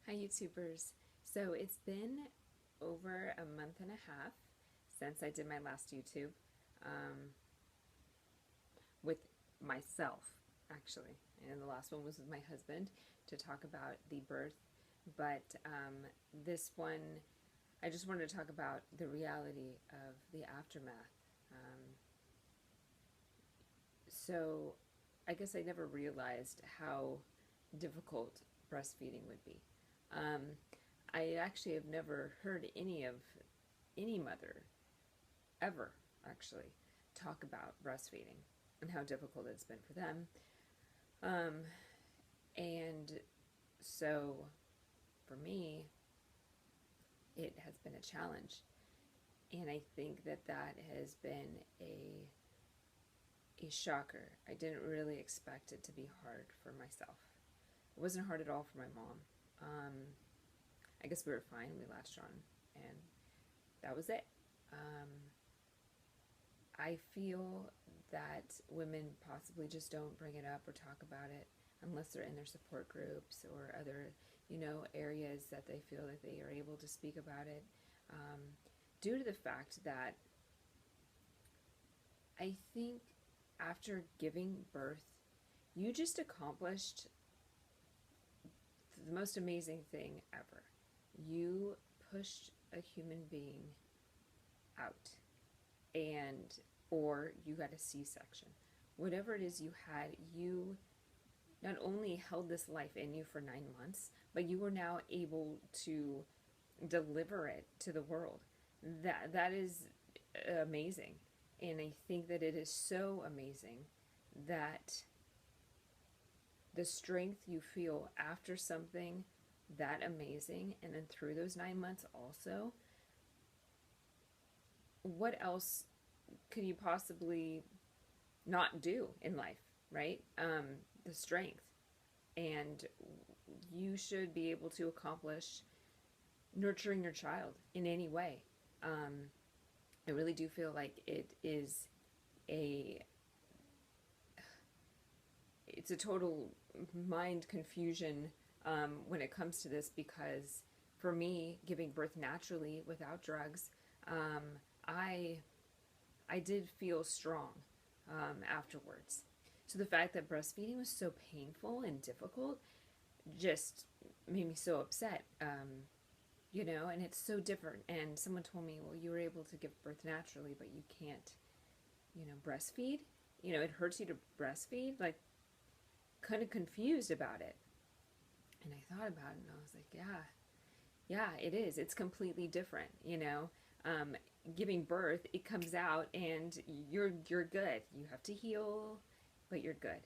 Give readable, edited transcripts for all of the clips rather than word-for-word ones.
Hi YouTubers. So it's been over a month and a half since I did my last YouTube um, with myself, actually. And the last one was with my husband to talk about the birth. But this one, I just wanted to talk about the reality of the aftermath. So I guess I never realized how difficult breastfeeding would be. Um, I actually have never heard any mother ever actually talk about breastfeeding and how difficult it's been for them. Um, and so for me, it has been a challenge. And I think that that has been a shocker. I didn't really expect it to be hard for myself. It wasn't hard at all for my mom. Um, I guess we were fine. We latched on, and that was it. Um, I feel that women possibly just don't bring it up or talk about it unless they're in their support groups or other, areas that they feel that they are able to speak about it. Um, Due to the fact that I think after giving birth, you just accomplished the most amazing thing ever. You pushed a human being out, and or you got a C-section. Whatever it is you had, you not only held this life in you for 9 months, but you were now able to deliver it to the world. That is amazing, and I think that it is so amazing that the strength you feel after something that amazing, and then through those 9 months also, what else could you possibly not do in life, right? The strength. And you should be able to accomplish nurturing your child in any way. I really do feel like a it's a total mind confusion when it comes to this, because for me, giving birth naturally without drugs, um, I I did feel strong afterwards. So the fact that breastfeeding was so painful and difficult just made me so upset. And it's so different. And someone told me, well, you were able to give birth naturally, but you can't, breastfeed. It hurts you to breastfeed. Like, kind of confused about it. And I thought about it and I was like, yeah, it is. It's completely different. Um, Giving birth, it comes out and you're good. You have to heal, but you're good.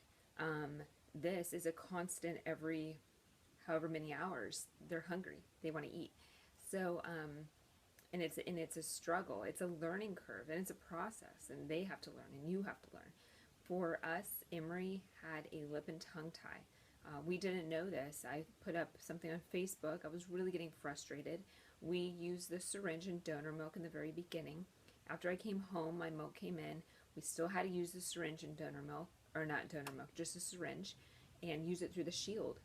This is a constant every however many hours. They're hungry. They want to eat. So, and it's a struggle. It's a learning curve, and it's a process, and they have to learn, and you have to learn. For us, Emery had a lip and tongue tie. We didn't know this. I put up something on Facebook. I was really getting frustrated. We used the syringe and donor milk in the very beginning. After I came home, my milk came in. We still had to use the syringe and donor milk, or not donor milk, just a syringe, and use it through the shield.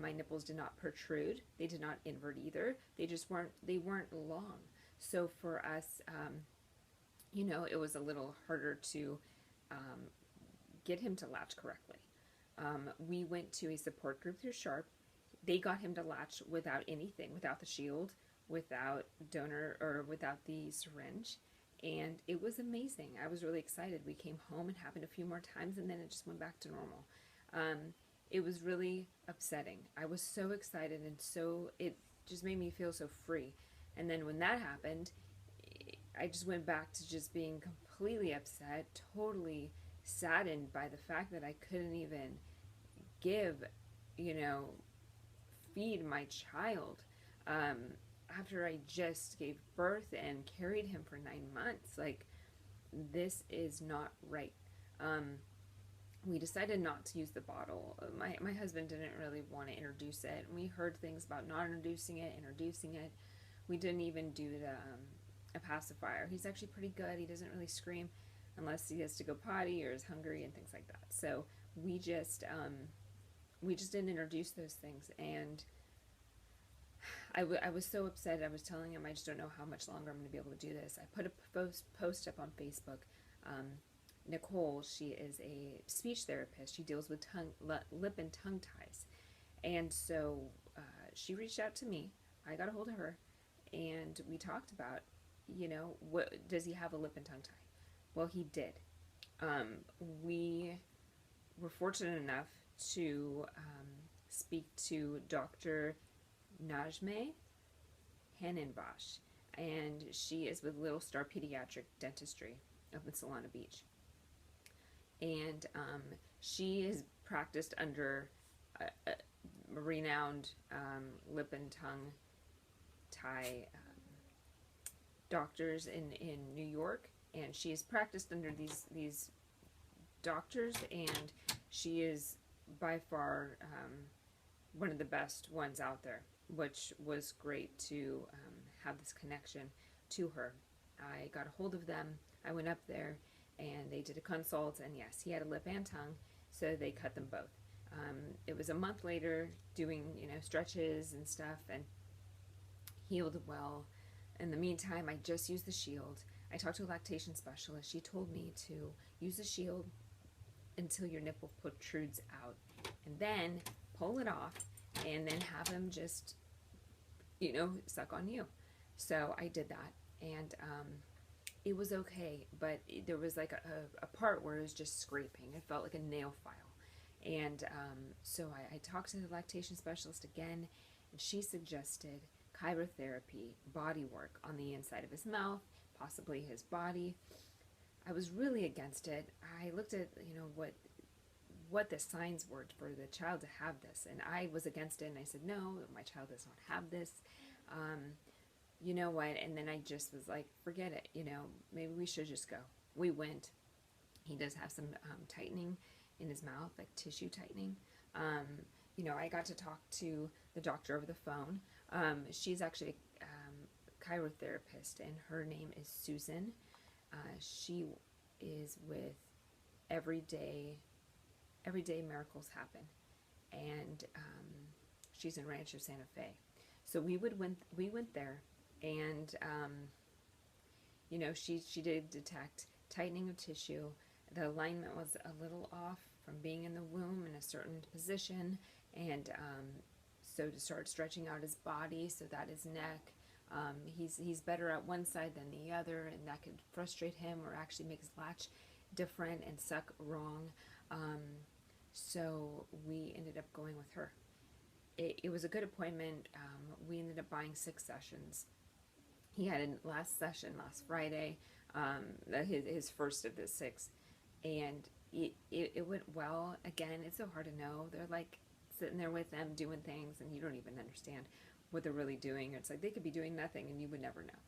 My nipples did not protrude. They did not invert either. They weren't long. So for us, it was a little harder to um, get him to latch correctly. We went to a support group through Sharp. They got him to latch without anything, without the shield, without donor, or without the syringe. And it was amazing. I was really excited. We came home and happened a few more times, and then it just went back to normal. It was really upsetting. I was so excited, and it just made me feel so free. And then when that happened, I just went back to just being completely upset, totally saddened by the fact that I couldn't even give, you know, feed my child um, after I just gave birth and carried him for 9 months. Like, this is not right. We decided not to use the bottle. My husband didn't really want to introduce it. We heard things about not introducing it, introducing it. We didn't even do a pacifier. He's actually pretty good. He doesn't really scream unless he has to go potty or is hungry and things like that. So we just didn't introduce those things, and I was so upset. I was telling him I just don't know how much longer I'm going to be able to do this. I put a post up on Facebook. Um, Nicole, she is a speech therapist. She deals with lip and tongue ties. And so she reached out to me. I got a hold of her, and we talked about, what does he have a lip and tongue tie? Well, he did. We were fortunate enough to speak to Dr. Najme Hannenbosch, and she is with Little Star Pediatric Dentistry up in Solana Beach. And she has practiced under a renowned lip and tongue tie doctors in New York, and she has practiced under these doctors, and she is by far one of the best ones out there, which was great to have this connection to her. I got a hold of them. I went up there, and they did a consult, and yes, he had a lip and tongue, so they cut them both. It was a month later, doing stretches and stuff, and healed well. In the meantime, I just used the shield. I talked to a lactation specialist. She told me to use the shield until your nipple protrudes out, and then pull it off, and then have him just suck on you. So I did that, and it was okay, but there was like a part where it was just scraping. It felt like a nail file. And so I talked to the lactation specialist again, and she suggested chirotherapy, body work on the inside of his mouth, possibly his body. I was really against it. I looked at what the signs were for the child to have this, and I was against it, and I said, no, my child does not have this. You know what? And then I just was like, forget it. Maybe we should just go. We went. He does have some tightening in his mouth, like tissue tightening. I got to talk to the doctor over the phone. She's actually a chirotherapist, and her name is Susan. She is with Everyday Miracles Happen, and she's in Rancho Santa Fe. So we went there, and she did detect tightening of tissue. The alignment was a little off from being in the womb in a certain position, and so to start stretching out his body so that his neck, he's better at one side than the other, and that could frustrate him or actually make his latch different and suck wrong. So we ended up going with her. It was a good appointment. We ended up buying 6 sessions. He had a last session last Friday, his first of the 6, and it went well. Again, it's so hard to know. They're like sitting there with them doing things, and you don't even understand what they're really doing. It's like they could be doing nothing, and you would never know.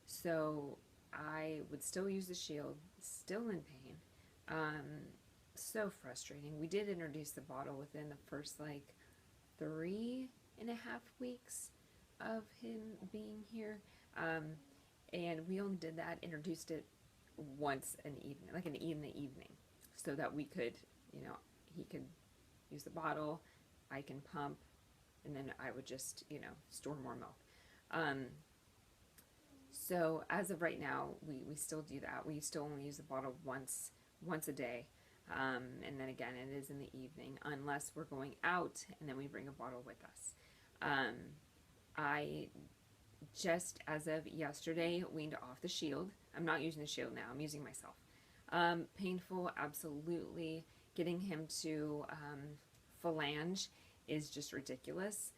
So I would still use the shield, still in pain. So frustrating. We did introduce the bottle within the first 3.5 weeks of him being here, and we only did that, introduced it once an evening, in the evening, so that we could, he could use the bottle, I can pump, and then I would just, store more milk. So as of right now, we still do that. We still only use the bottle once a day. And then again, it is in the evening, unless we're going out, and then we bring a bottle with us. I just, as of yesterday, weaned off the shield. I'm not using the shield now. I'm using myself. Painful, absolutely. Getting him to phalange is just ridiculous.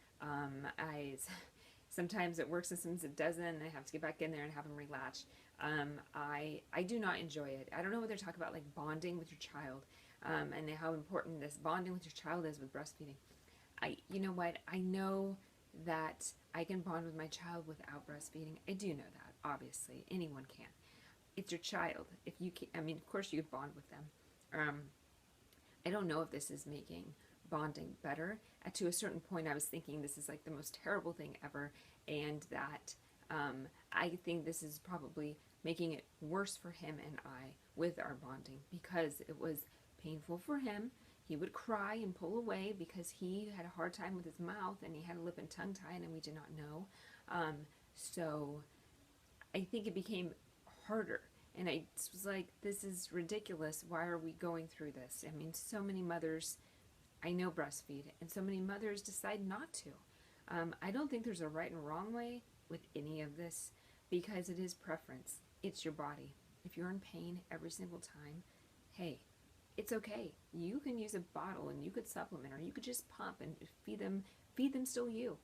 Sometimes it works and sometimes it doesn't. I have to get back in there and have him relatch. I do not enjoy it. I don't know what they're talking about, bonding with your child, and how important this bonding with your child is with breastfeeding. You know what? I know that I can bond with my child without breastfeeding. I do know that, obviously. Anyone can. It's your child. If you can, of course you bond with them. I don't know if this is making bonding better. To a certain point, I was thinking this is the most terrible thing ever, and that I think this is probably making it worse for him and I with our bonding, because it was painful for him. he would cry and pull away because he had a hard time with his mouth and he had a lip and tongue tie and we did not know. So I think it became harder. And I was like, this is ridiculous. Why are we going through this? I mean, so many mothers I know breastfeed, and so many mothers decide not to. I don't think there's a right and wrong way with any of this because it is preference. It's your body. If you're in pain every single time, hey, it's okay. You can use a bottle and you could supplement, or you could just pump and feed them still you.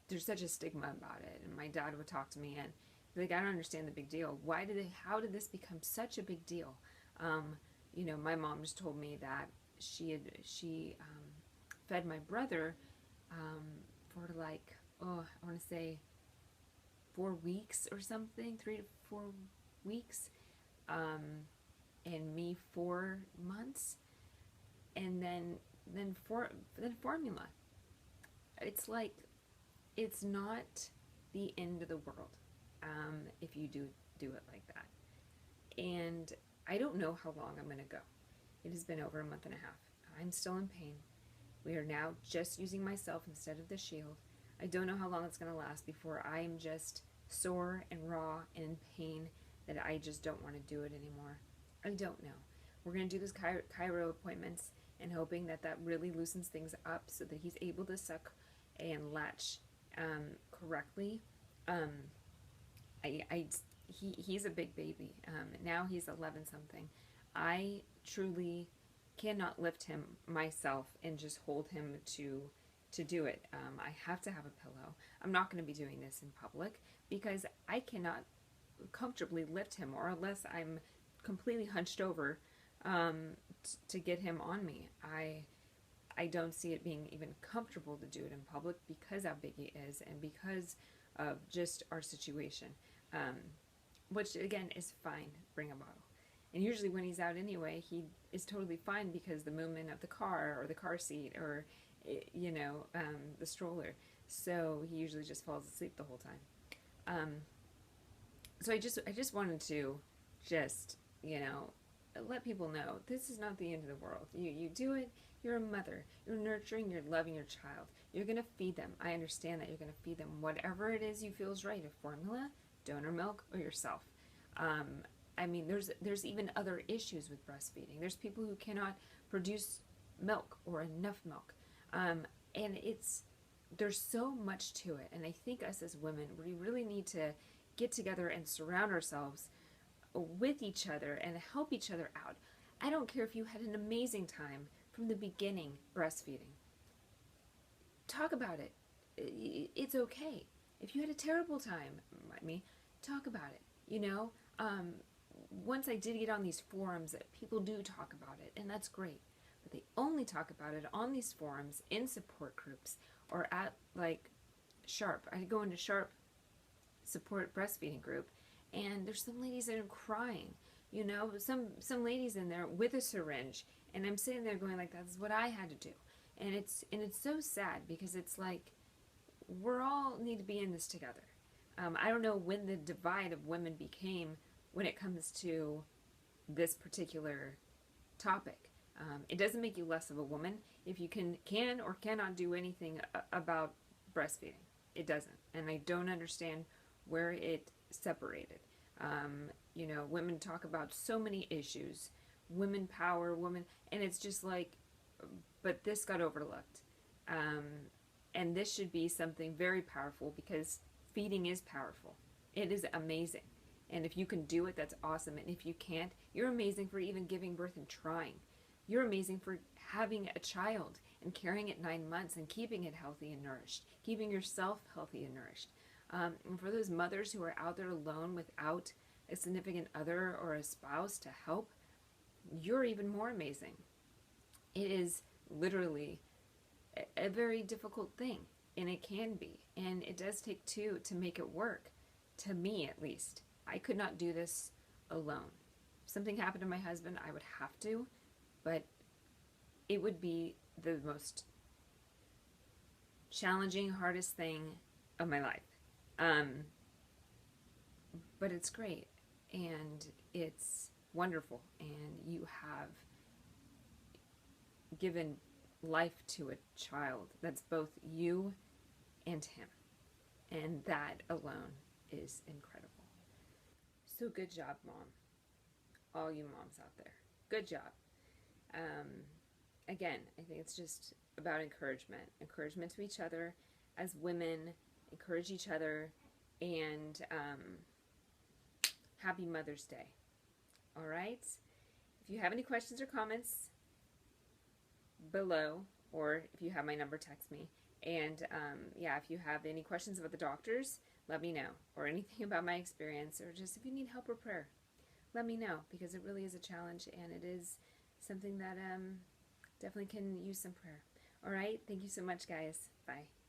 There's such a stigma about it, and my dad would talk to me and be like, I don't understand the big deal. How did this become such a big deal? My mom just told me that she fed my brother for like, I want to say 4 weeks or something, 3 to 4 weeks, and me 4 months, and then formula. It's like, it's not the end of the world if you do it like that. And I don't know how long I'm going to go. It has been over a month and a half. I'm still in pain. We are now just using myself instead of the shield. I don't know how long it's going to last before I am just sore and raw and in pain that I just don't want to do it anymore. I don't know. We're going to do those chiro appointments and hoping that really loosens things up so that he's able to and latch correctly. He's a big baby. Now he's 11 something. I truly cannot lift him myself and just hold him to do it. I have to have a pillow. I'm not going to be doing this in public because I cannot comfortably lift him, or unless I'm completely hunched over to get him on me. I don't see it being even comfortable to do it in public because how big he is and because of just our situation, which again is fine. Bring a bottle. And usually when he's out anyway, he is totally fine because the movement of the car or the car seat or, the stroller. So he usually just falls asleep the whole time. So I just wanted to let people know this is not the end of the world. You do it. You're a mother. You're nurturing. You're loving your child. You're going to feed them. I understand that you're going to feed them whatever it is you feel is right. A formula, donor milk, or yourself. There's even other issues with breastfeeding. There's people who cannot produce milk or enough milk. And there's so much to it. And I think us as women, we really need to get together and surround ourselves with each other and help each other out. I don't care if you had an amazing time from the beginning breastfeeding. Talk about it. It's okay. If you had a terrible time, talk about it. Once I did get on these forums, that people do talk about it, and that's great. But they only talk about it on these forums, in support groups, or at Sharp. I go into Sharp support breastfeeding group, and there's some ladies that are crying. Some ladies in there with a syringe, and I'm sitting there going like, that's what I had to do. And it's so sad because it's like we're all need to be in this together. I don't know when the divide of women became when it comes to this particular topic. It doesn't make you less of a woman if you can or cannot do anything about breastfeeding. It doesn't. And I don't understand where it separated. Women talk about so many issues, women power, and it's just like, but this got overlooked. And this should be something very powerful because feeding is powerful. It is amazing. And if you can do it, that's awesome. And if you can't, you're amazing for even giving birth and trying. You're amazing for having a child and carrying it 9 months and keeping it healthy and nourished, keeping yourself healthy and nourished. And for those mothers who are out there alone without a significant other or a spouse to help, you're even more amazing. It is literally a very difficult thing, and it can be. And it does take two to make it work, to me at least. I could not do this alone. If something happened to my husband, I would have to, but it would be the most challenging, hardest thing of my life. But it's great, and it's wonderful, and you have given life to a child that's both you and him. And that alone is incredible. So good job, Mom. All you moms out there. Good job. Um, Again, I think it's just about encouragement. Encouragement to each other as women. Encourage each other. And happy Mother's Day. All right? If you have any questions or comments, below, or if you have my number, text me. And yeah, if you have any questions about the doctors, let me know, or anything about my experience, or just if you need help or prayer, let me know, because it really is a challenge, and it is something that definitely can use some prayer. All right, thank you so much, guys. Bye.